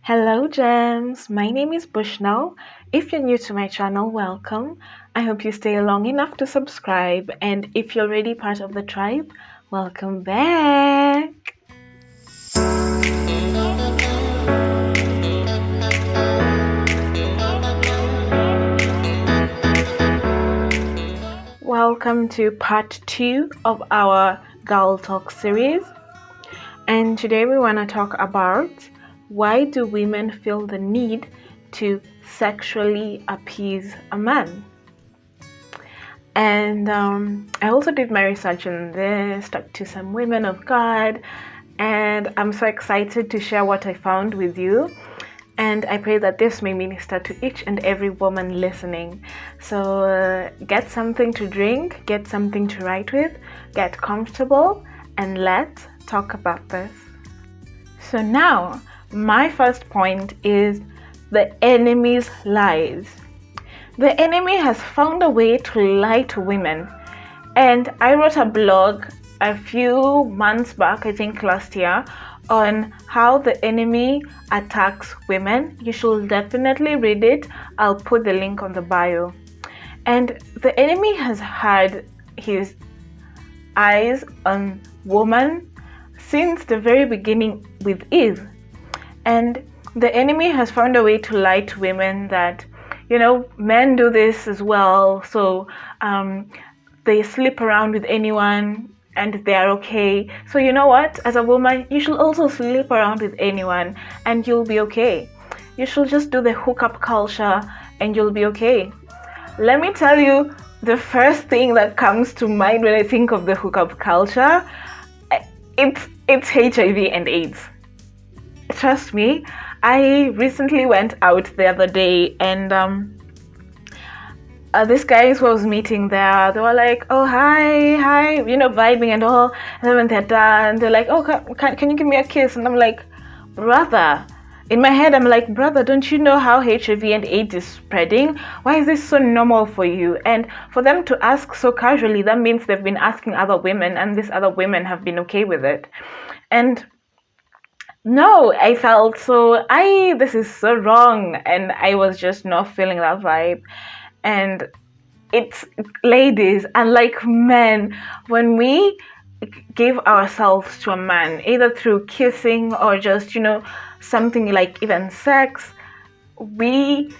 Hello, gems. My name is Bushnell. If you're new to my channel, welcome. I hope you stay long enough to subscribe. And if you're already part of the tribe, welcome back. Welcome to part 2 of our Girl Talk series. And today we want to talk about why do women feel the need to sexually appease a man? And I also did my research on this, talked to some women of God, and I'm so excited to share what I found with you. And I pray that this may minister to each and every woman listening. So get something to drink, get something to write with, get comfortable, and let's talk about this. So now, my first point is the enemy's lies. The enemy has found a way to lie to women. And I wrote a blog a few months back, I think last year, on how the enemy attacks women. You should definitely read it. I'll put the link on the bio. And the enemy has had his eyes on women since the very beginning with Eve. And the enemy has found a way to lie to women that, men do this as well. So they sleep around with anyone and they are okay. So you know what? As a woman, you should also sleep around with anyone and you'll be okay. You should just do the hookup culture and you'll be okay. Let me tell you, the first thing that comes to mind when I think of the hookup culture, it's HIV and AIDS. Trust me, I recently went out the other day and these guys who I was meeting there, they were like, oh, hi, vibing and all. And then when they're done, they're like, oh, can you give me a kiss? And I'm like, brother. In my head, I'm like, brother, don't you know how HIV and AIDS is spreading? Why is this so normal for you? And for them to ask so casually, that means they've been asking other women and these other women have been okay with it. And no, I felt this is so wrong. And I was just not feeling that vibe. And it's ladies, unlike men, when we give ourselves to a man, either through kissing or just, something like even sex, we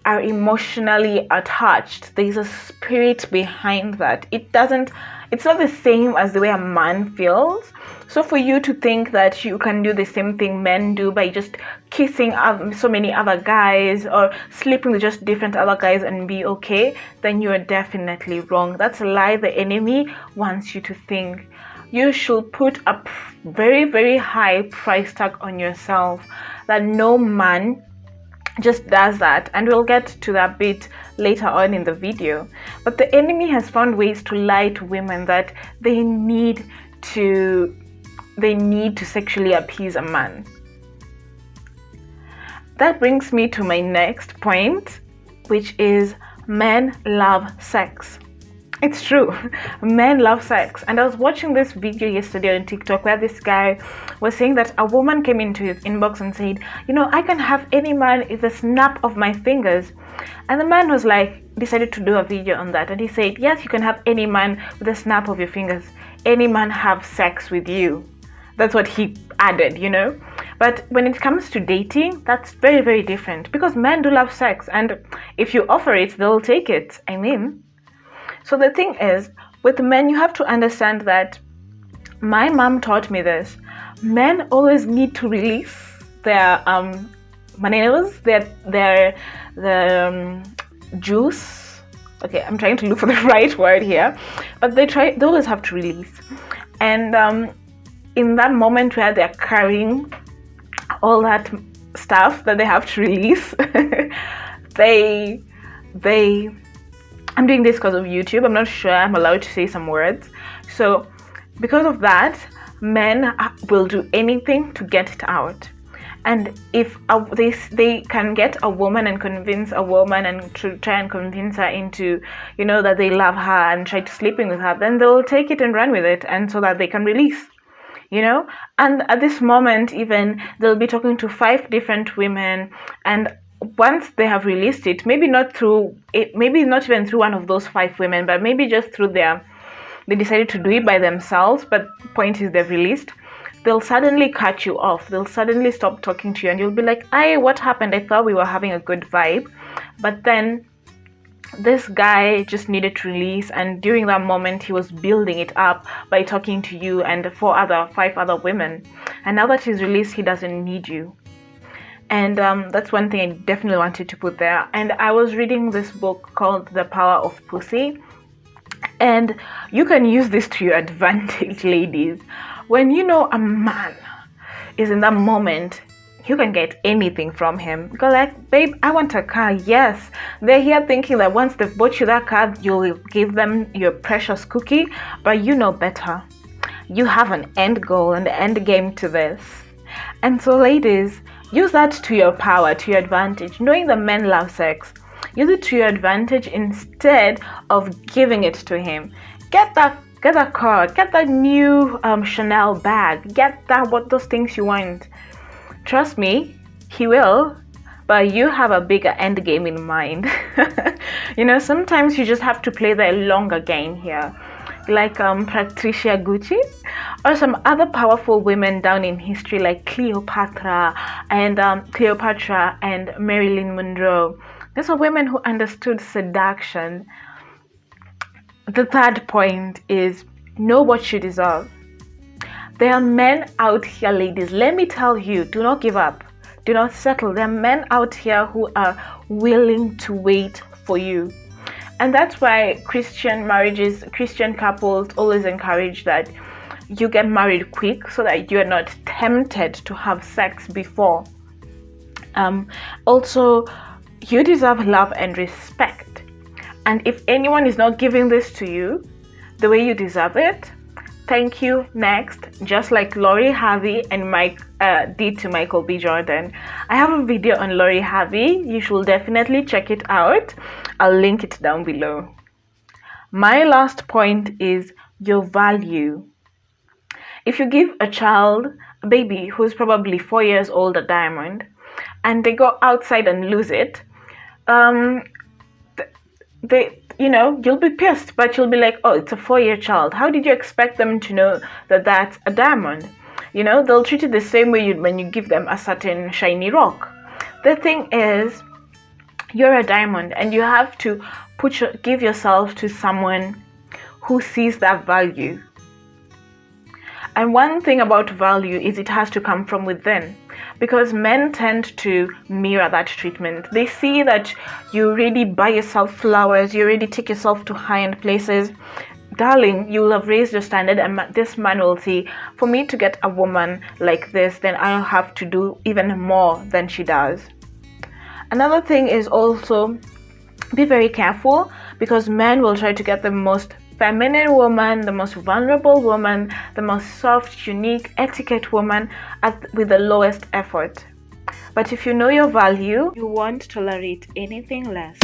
are emotionally attached. There's a spirit behind that. It's not the same as the way a man feels. So for you to think that you can do the same thing men do by just kissing so many other guys or sleeping with just different other guys and be okay, then you are definitely wrong. That's a lie the enemy wants you to think. You should put a very, very high price tag on yourself that no man just does that, and we'll get to that bit later on in the video. But the enemy has found ways to lie to women that they need to sexually appease a man. That brings me to my next point, which is men love sex. It's true. Men love sex. And I was watching this video yesterday on TikTok where this guy was saying that a woman came into his inbox and said, I can have any man with a snap of my fingers. And the man was decided to do a video on that. And he said, yes, you can have any man with a snap of your fingers. Any man have sex with you. That's what he added, But when it comes to dating, that's very, very different because men do love sex. And if you offer it, they'll take it. So the thing is, with men, you have to understand that my mom taught me this. Men always need to release their maneras, their juice. Okay, I'm trying to look for the right word here, but they always have to release. And in that moment where they're carrying all that stuff that they have to release, I'm doing this because of YouTube. I'm not sure I'm allowed to say some words. So because of that, men will do anything to get it out. And if they can get a woman and convince a woman and to try and convince her into, that they love her and try to sleeping with her, then they'll take it and run with it, and so that they can release. you know. And at this moment, even they'll be talking to 5 different women, and once they have released it, maybe not even through one of those 5 women, but maybe just through they decided to do it by themselves, but point is they've released, they'll suddenly cut you off. They'll suddenly stop talking to you, and you'll be like, what happened? I thought we were having a good vibe. But then this guy just needed to release, and during that moment he was building it up by talking to you and 5 other women, and now that he's released, he doesn't need you. And that's one thing I definitely wanted to put there. And I was reading this book called The Power of Pussy, and you can use this to your advantage, ladies. When you know a man is in that moment, you can get anything from him. Go like, babe, I want a car. Yes, they're here thinking that once they've bought you that car, you'll give them your precious cookie, but you know better. You have an end goal and end game to this. And so, ladies, use that to your power, to your advantage. Knowing that men love sex, use it to your advantage instead of giving it to him. Get that car, get that new Chanel bag, get those things you want. Trust me, he will, but you have a bigger end game in mind. You know, sometimes you just have to play the longer game here, like Patricia Gucci, or some other powerful women down in history like Cleopatra and Marilyn Monroe. These are women who understood seduction. The third point is know what you deserve. There are men out here, ladies, let me tell you, do not give up. Do not settle. There are men out here who are willing to wait for you. And that's why Christian couples always encourage that you get married quick so that you're not tempted to have sex before. Also, you deserve love and respect. And if anyone is not giving this to you the way you deserve it, thank you, next. Just like Lori Harvey and Mike did to Michael B. Jordan. I have a video on Lori Harvey. You should definitely check it out. I'll link it down below. My last point is your value. If you give a baby who's probably 4 years old, a diamond, and they go outside and lose it, you'll be pissed, but you'll be like, oh, it's a 4-year child. How did you expect them to know that that's a diamond? You know, they'll treat it the same way when you give them a certain shiny rock. The thing is, you're a diamond, and you have to give yourself to someone who sees that value. And one thing about value is it has to come from within, because men tend to mirror that treatment. They see that you really buy yourself flowers, you really take yourself to high-end places. Darling, you will have raised your standard, and this man will see, for me to get a woman like this, then I'll have to do even more than she does. Another thing is also be very careful, because men will try to get the most feminine woman, the most vulnerable woman, the most soft, unique, etiquette woman with the lowest effort. But if you know your value, you won't tolerate anything less.